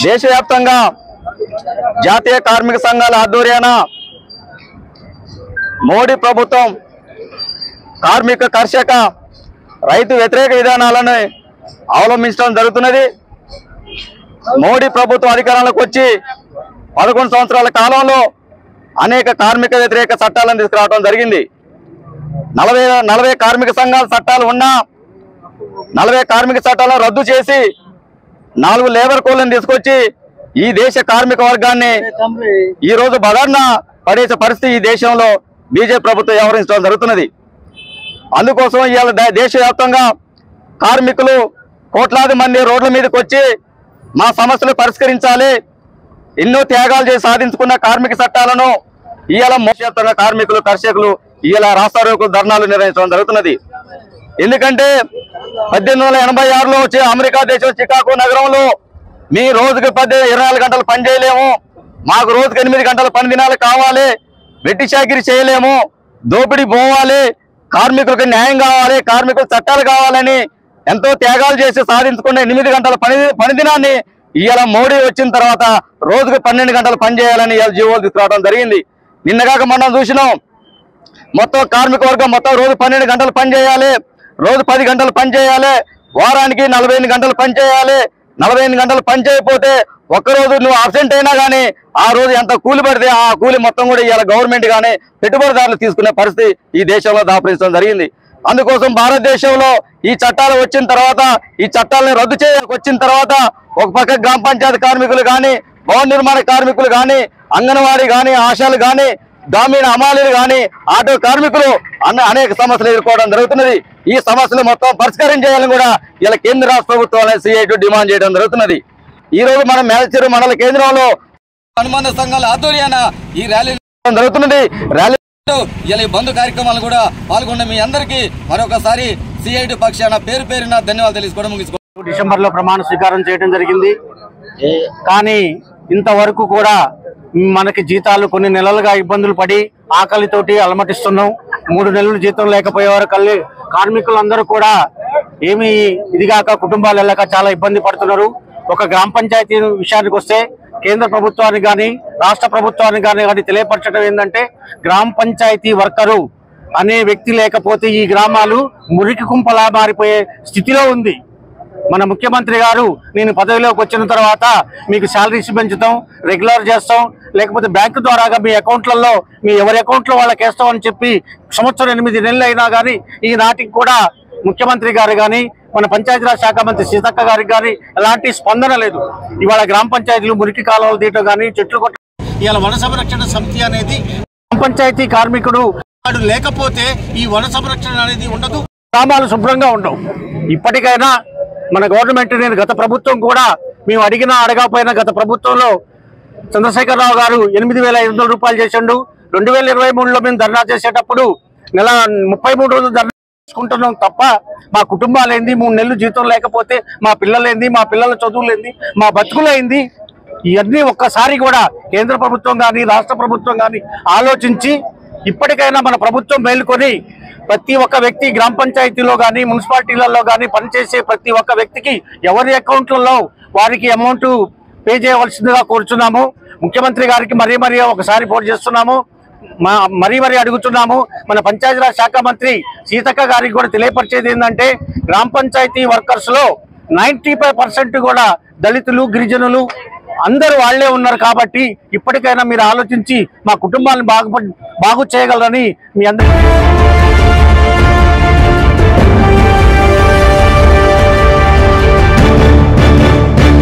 దేశవ్యాప్తంగా జాతీయ కార్మిక సంఘాల ఆధ్వర్యాన మోడీ ప్రభుత్వం కార్మిక కర్షక రైతు వ్యతిరేక విధానాలను అవలంబించడం జరుగుతున్నది। మోడీ ప్రభుత్వం అధికారంలోకి వచ్చి 11 సంవత్సరాల కాలంలో అనేక కార్మిక వ్యతిరేక చట్టాలను తీసుకురావడం జరిగింది। 40 కార్మిక సంఘాల చట్టాలు ఉన్నా 40 కార్మిక చట్టాలను రద్దు చేసి 4 లేబర్ కోడ్లను తీసుకొచ్చి ఈ దేశ కార్మిక వర్గాన్ని ఈ రోజు బదార్న పడేసే పరిస్థితి ఈ దేశంలో బీజేపీ ప్రభుత్వం వ్యవహరించడం జరుగుతున్నది। అందుకోసం ఇవాళ దేశవ్యాప్తంగా కార్మికులు కోట్లాది మంది రోడ్ల మీదకి వచ్చి మా సమస్యలు పరిష్కరించాలి, ఎన్నో త్యాగాలు చేసి సాధించుకున్న కార్మిక చట్టాలను ఇవాళ దేశవ్యాప్తంగా కార్మికులు కర్షకులు ఇవాళ రాస్తారోకో ధర్నాలు నిర్వహించడం జరుగుతున్నది। ఎందుకంటే 1886లో వచ్చే అమెరికా దేశం చికాగో నగరంలో మీ రోజుకి 24 గంటలు పని చేయలేము, మాకు రోజుకి 8 గంటల పని దినాలు కావాలి, వెట్టి చాకిరీ చేయలేము, దోపిడీ పోవాలి, కార్మికులకు న్యాయం కావాలి, కార్మికుల చట్టాలు కావాలని ఎంతో త్యాగాలు చేసి సాధించుకునే 8 గంటల పని దినాన్ని ఇవాళ మోడీ వచ్చిన తర్వాత రోజుకి 12 గంటలు పని చేయాలని ఇవాళ జీవోలు తీసుకురావడం జరిగింది। నిన్నగాక మనం చూసినాం, మొత్తం కార్మిక వర్గం మొత్తం రోజు 12 గంటలు పని చేయాలి, రోజు 10 గంటలు పని చేయాలి, వారానికి 48 గంటలు పని చేయాలి। 48 గంటలు పని చేయకపోతే ఒక్కరోజు నువ్వు అబ్సెంట్ అయినా కానీ ఆ రోజు ఎంత కూలి పడితే ఆ కూలి మొత్తం కూడా ఇవాళ గవర్నమెంట్ కానీ పెట్టుబడిదారులు తీసుకునే పరిస్థితి ఈ దేశంలో దాపరించడం జరిగింది। అందుకోసం భారతదేశంలో ఈ చట్టాలు వచ్చిన తర్వాత ఈ చట్టాలను రద్దు వచ్చిన తర్వాత ఒక పక్క గ్రామ పంచాయతీ కార్మికులు కానీ, భవన నిర్మాణ కార్మికులు కానీ, అంగన్వాడీ కానీ, ఆశాలు కానీ, గ్రామీణ హమాలీలు కానీ, ఆటో కార్మికులు అనేక సమస్యలు ఎదుర్కోవడం జరుగుతున్నది। ఈ సమస్యలు మొత్తం పరిష్కారం చేయాలని కూడా ఇలా కేంద్ర రాష్ట్ర ప్రభుత్వాలు CIT డిమాండ్ చేయడం జరుగుతున్నది। ఈ రోజు మనం మేల్చెరు మండల కేంద్రంలో అనుబంధ సంఘాల ఆధ్వర్యాన ఈ ర్యాలీ జరుగుతున్నది। ర్యాలీలో ఇలా బంధు కార్యక్రమాలు కూడా పాల్గొన్న మీ అందరికీ మరొకసారి CIT పక్షాన పేరున ధన్యవాదాలు తెలుసుకోవడం ముగించుకోవడం। డిసెంబర్లో ప్రమాణ స్వీకారం చేయడం జరిగింది, కానీ ఇంతవరకు కూడా మనకి జీతాలు కొన్ని నెలలుగా ఇబ్బందులు పడి ఆకలితోటి అలమటిస్తున్నాం। 3 నెలలు జీతం లేకపోయేవారు కార్మికులందరూ కూడా ఏమి ఇదిగాక కుటుంబాలు వెళ్ళక చాలా ఇబ్బంది పడుతున్నారు। ఒక గ్రామ పంచాయతీ విషయానికి వస్తే కేంద్ర ప్రభుత్వానికి కానీ రాష్ట్ర ప్రభుత్వానికి కానీ తెలియపరచడం ఏంటంటే గ్రామ పంచాయతీ వర్కరు అనే వ్యక్తి లేకపోతే ఈ గ్రామాలు మురికి కుంపలా మారిపోయే స్థితిలో ఉంది। మన ముఖ్యమంత్రి గారు నేను పదవిలోకి వచ్చిన తర్వాత మీకు శాలరీస్ పెంచుతాం, రెగ్యులర్ చేస్తాం, లేకపోతే బ్యాంకు ద్వారాగా మీ అకౌంట్లలో మీ ఎవరి అకౌంట్లో వాళ్ళకి వేస్తామని చెప్పి సంవత్సరం 8 నెలలు అయినా కానీ ఈనాటికి కూడా ముఖ్యమంత్రి గారు కానీ మన పంచాయతీరాజ్ శాఖ మంత్రి సీతక్క గారికి కానీ ఎలాంటి స్పందన లేదు। ఇవాళ గ్రామ పంచాయతీలు మురికి కాలువలు తీయటం కానీ చెట్లు కొట్ట ఇవాళ వన సంరక్షణ సమితి అనేది గ్రామ పంచాయతీ కార్మికుడు వాడు లేకపోతే ఈ వన సంరక్షణ అనేది ఉండదు, గ్రామాలు శుభ్రంగా ఉండవు। ఇప్పటికైనా మన గవర్నమెంట్ నేను గత ప్రభుత్వం కూడా మేము అడగకపోయినా గత ప్రభుత్వంలో చంద్రశేఖరరావు గారు 8,500 రూపాయలు చేసిండు। 2023లో మేము ధర్నా చేసేటప్పుడు నెల 33 రోజులు ధర్నా చేసుకుంటున్నాం తప్ప మా కుటుంబాలేంది, 3 నెలలు జీతం లేకపోతే మా పిల్లలేంది, మా పిల్లల చదువులేంది, మా బతుకులేంది, ఇవన్నీ ఒక్కసారి కూడా కేంద్ర ప్రభుత్వం కానీ రాష్ట్ర ప్రభుత్వం కానీ ఆలోచించి ఇప్పటికైనా మన ప్రభుత్వం మేలుకొని ప్రతి ఒక్క వ్యక్తి గ్రామ పంచాయతీలో కానీ మున్సిపాలిటీలలో కానీ పనిచేసే ప్రతి ఒక్క వ్యక్తికి ఎవరి అకౌంట్లలో వారికి అమౌంట్ పే చేయవలసిందిగా కోరుచున్నాము। ముఖ్యమంత్రి గారికి మరీ ఒకసారి ఫోన్ చేస్తున్నాము, మరీ అడుగుతున్నాము। మన పంచాయతీరాజ్ శాఖ మంత్రి సీతక్క గారికి కూడా తెలియపరిచేది ఏంటంటే గ్రామ పంచాయతీ వర్కర్స్ లో 95% కూడా దళితులు గిరిజనులు అందరూ వాళ్లే ఉన్నారు కాబట్టి ఇప్పటికైనా మీరు ఆలోచించి మా కుటుంబాలను బాగు చేయగలరని మీ అందరికీ